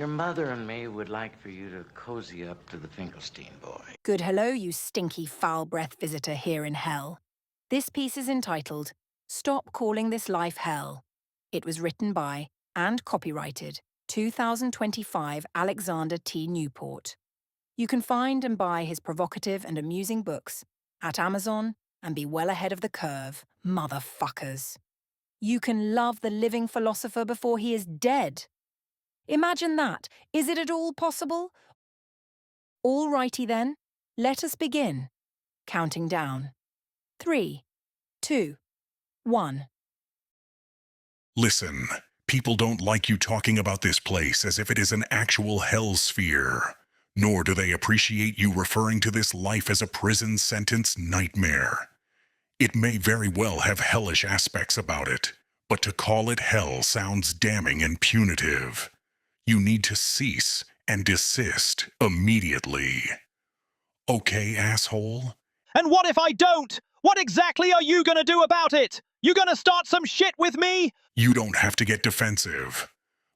Your mother and me would like for you to cozy up to the Finkelstein boy. Good hello, you stinky foul-breath visitor here in hell. This piece is entitled, Stop Calling This Life Hell. It was written by and copyrighted 2025 Alexander T. Newport. You can find and buy his provocative and amusing books at Amazon and be well ahead of the curve, motherfuckers. You can love the living philosopher before he is dead. Imagine that. Is it at all possible? All righty then, let us begin. Counting down. 3, 2, 1. Listen, people don't like you talking about this place as if it is an actual hell sphere. Nor do they appreciate you referring to this life as a prison sentence nightmare. It may very well have hellish aspects about it, but to call it hell sounds damning and punitive. You need to cease and desist immediately. Okay, asshole? And what if I don't? What exactly are you gonna do about it? You gonna start some shit with me? You don't have to get defensive.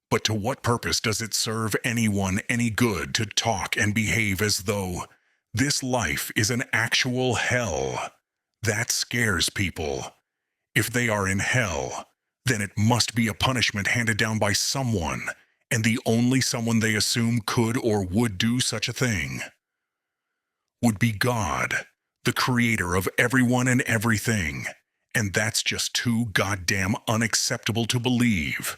But to what purpose does it serve anyone any good to talk and behave as though this life is an actual hell? That scares people. If they are in hell, then it must be a punishment handed down by someone, and the only someone they assume could or would do such a thing would be God, the creator of everyone and everything, and that's just too goddamn unacceptable to believe.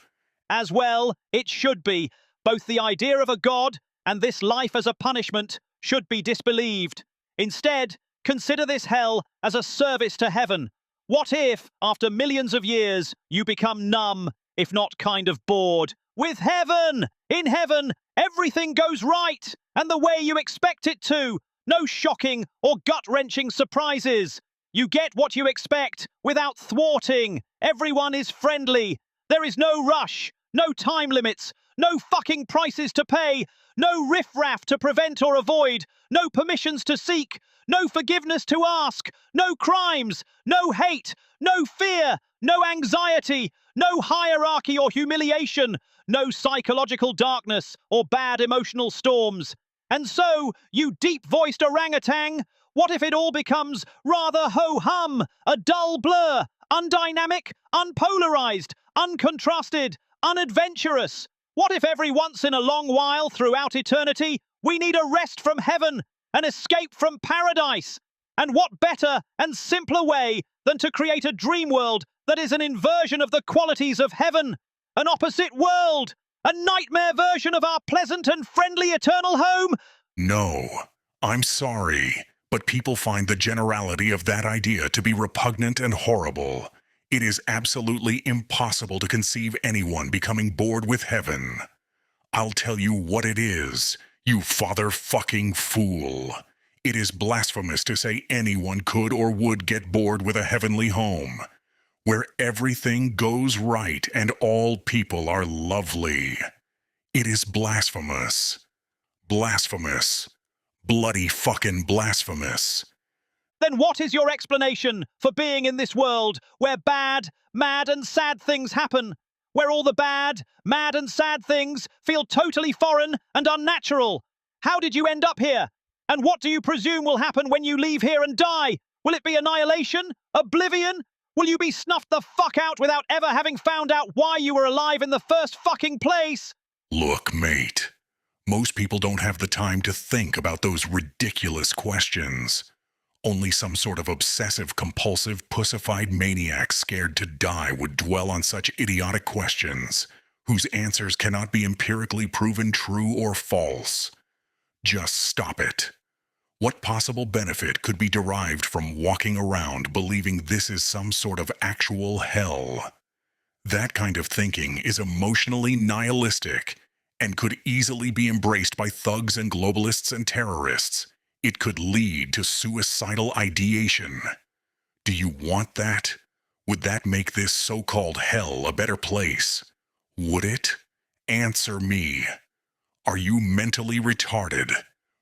As well, it should be. Both the idea of a god and this life as a punishment should be disbelieved. Instead, consider this hell as a service to heaven. What if, after millions of years, you become numb, if not kind of bored, with heaven? In heaven, everything goes right, and the way you expect it to. No shocking or gut-wrenching surprises. You get what you expect without thwarting. Everyone is friendly. There is no rush, no time limits, no fucking prices to pay, no riffraff to prevent or avoid, no permissions to seek, no forgiveness to ask, no crimes, no hate, no fear, no anxiety, no hierarchy or humiliation, no psychological darkness or bad emotional storms. And so, you deep-voiced orangutan, what if it all becomes rather ho-hum, a dull blur, undynamic, unpolarized, uncontrasted, unadventurous? What if every once in a long while throughout eternity, we need a rest from heaven, an escape from paradise? And what better and simpler way than to create a dream world that is an inversion of the qualities of heaven, an opposite world, a nightmare version of our pleasant and friendly eternal home? No, I'm sorry, but people find the generality of that idea to be repugnant and horrible. It is absolutely impossible to conceive anyone becoming bored with heaven. I'll tell you what it is, you father-fucking fool. It is blasphemous to say anyone could or would get bored with a heavenly home, where everything goes right and all people are lovely. It is blasphemous. Blasphemous. Bloody fucking blasphemous. Then what is your explanation for being in this world where bad, mad and sad things happen? Where all the bad, mad and sad things feel totally foreign and unnatural? How did you end up here? And what do you presume will happen when you leave here and die? Will it be annihilation? Oblivion? Will you be snuffed the fuck out without ever having found out why you were alive in the first fucking place? Look, mate. Most people don't have the time to think about those ridiculous questions. Only some sort of obsessive-compulsive, pussified maniac scared to die would dwell on such idiotic questions, whose answers cannot be empirically proven true or false. Just stop it. What possible benefit could be derived from walking around believing this is some sort of actual hell? That kind of thinking is emotionally nihilistic and could easily be embraced by thugs and globalists and terrorists. It could lead to suicidal ideation. Do you want that? Would that make this so-called hell a better place? Would it? Answer me. Are you mentally retarded?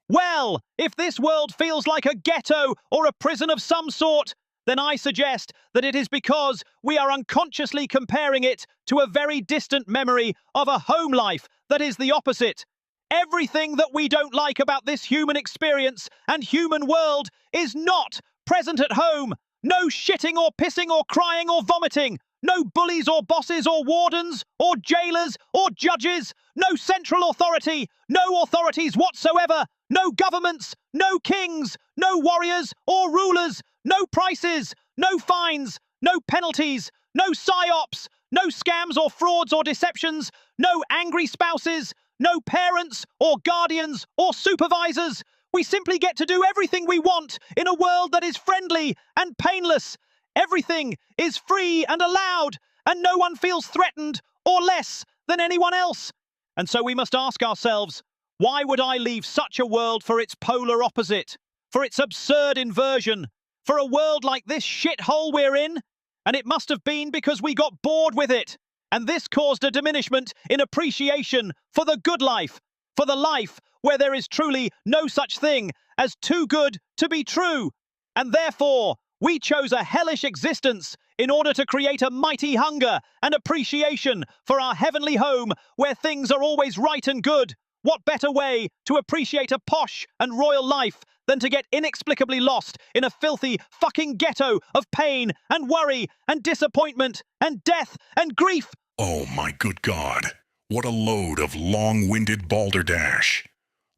Well, if this world feels like a ghetto or a prison of some sort, then I suggest that it is because we are unconsciously comparing it to a very distant memory of a home life that is the opposite. Everything that we don't like about this human experience and human world is not present at home. No shitting or pissing or crying or vomiting. No bullies or bosses or wardens or jailers or judges. No central authority. No authorities whatsoever. No governments. No kings. No warriors or rulers. No prices. No fines. No penalties. No psyops. No scams or frauds or deceptions. No angry spouses. No parents or guardians or supervisors. We simply get to do everything we want in a world that is friendly and painless. Everything is free and allowed, and no one feels threatened or less than anyone else. And so we must ask ourselves, why would I leave such a world for its polar opposite, for its absurd inversion, for a world like this shithole we're in? And it must have been because we got bored with it. And this caused a diminishment in appreciation for the good life, for the life where there is truly no such thing as too good to be true. And therefore, we chose a hellish existence in order to create a mighty hunger and appreciation for our heavenly home where things are always right and good. What better way to appreciate a posh and royal life than to get inexplicably lost in a filthy fucking ghetto of pain and worry and disappointment and death and grief? Oh my good God, what a load of long-winded balderdash.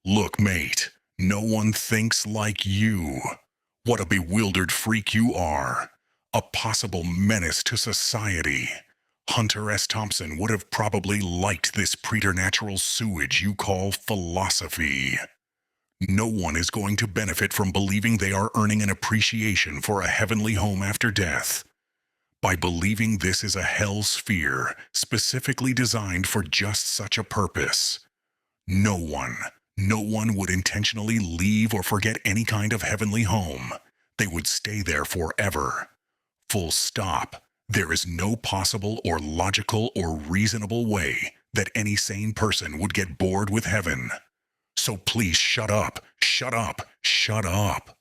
Look, mate, no one thinks like you. What a bewildered freak you are. A possible menace to society. Hunter S. Thompson would have probably liked this preternatural sewage you call philosophy. No one is going to benefit from believing they are earning an appreciation for a heavenly home after death. By believing this is a hell sphere specifically designed for just such a purpose. No one would intentionally leave or forget any kind of heavenly home. They would stay there forever. Full stop. There is no possible or logical or reasonable way that any sane person would get bored with heaven. So please shut up, shut up, shut up.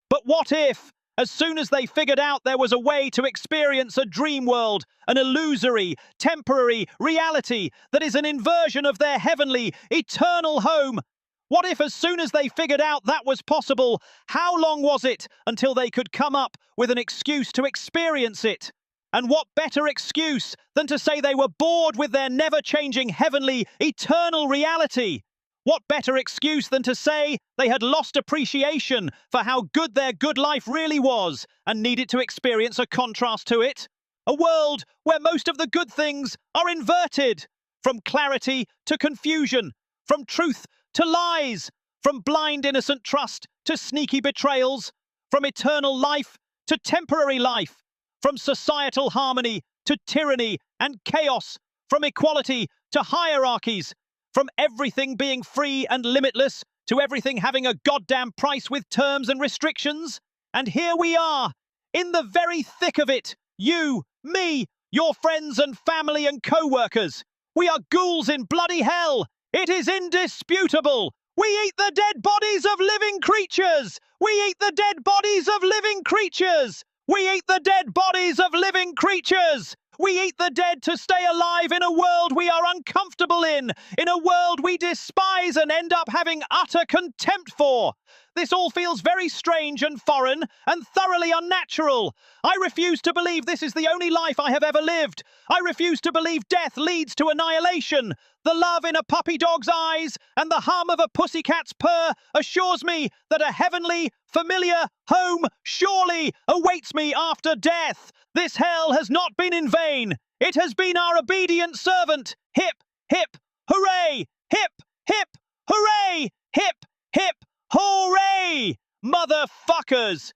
But what if, as soon as they figured out there was a way to experience a dream world, an illusory, temporary reality that is an inversion of their heavenly, eternal home? What if, as soon as they figured out that was possible, how long was it until they could come up with an excuse to experience it? And what better excuse than to say they were bored with their never-changing heavenly, eternal reality? What better excuse than to say they had lost appreciation for how good their good life really was and needed to experience a contrast to it? A world where most of the good things are inverted, from clarity to confusion, from truth to lies, from blind innocent trust to sneaky betrayals, from eternal life to temporary life, from societal harmony to tyranny and chaos, from equality to hierarchies, from everything being free and limitless to everything having a goddamn price with terms and restrictions. And here we are, in the very thick of it. You, me, your friends and family and co-workers. We are ghouls in bloody hell. It is indisputable. We eat the dead bodies of living creatures. We eat the dead bodies of living creatures. We eat the dead bodies of living creatures. We eat the dead to stay alive in a world we are uncomfortable in a world we despise and end up having utter contempt for. This all feels very strange and foreign and thoroughly unnatural. I refuse to believe this is the only life I have ever lived. I refuse to believe death leads to annihilation. The love in a puppy dog's eyes and the hum of a pussycat's purr assures me that a heavenly, familiar home surely awaits me after death. This hell has not been in vain. It has been our obedient servant. Hip, hip, hooray! Hip, hip, hooray! Hip, hip, hooray! Motherfuckers!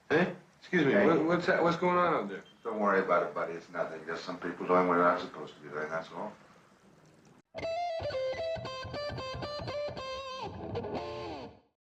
Hey, excuse me, Hey. what's going on out there? Don't worry about it, buddy. It's nothing. Just some people doing what they're not supposed to be doing, that's all.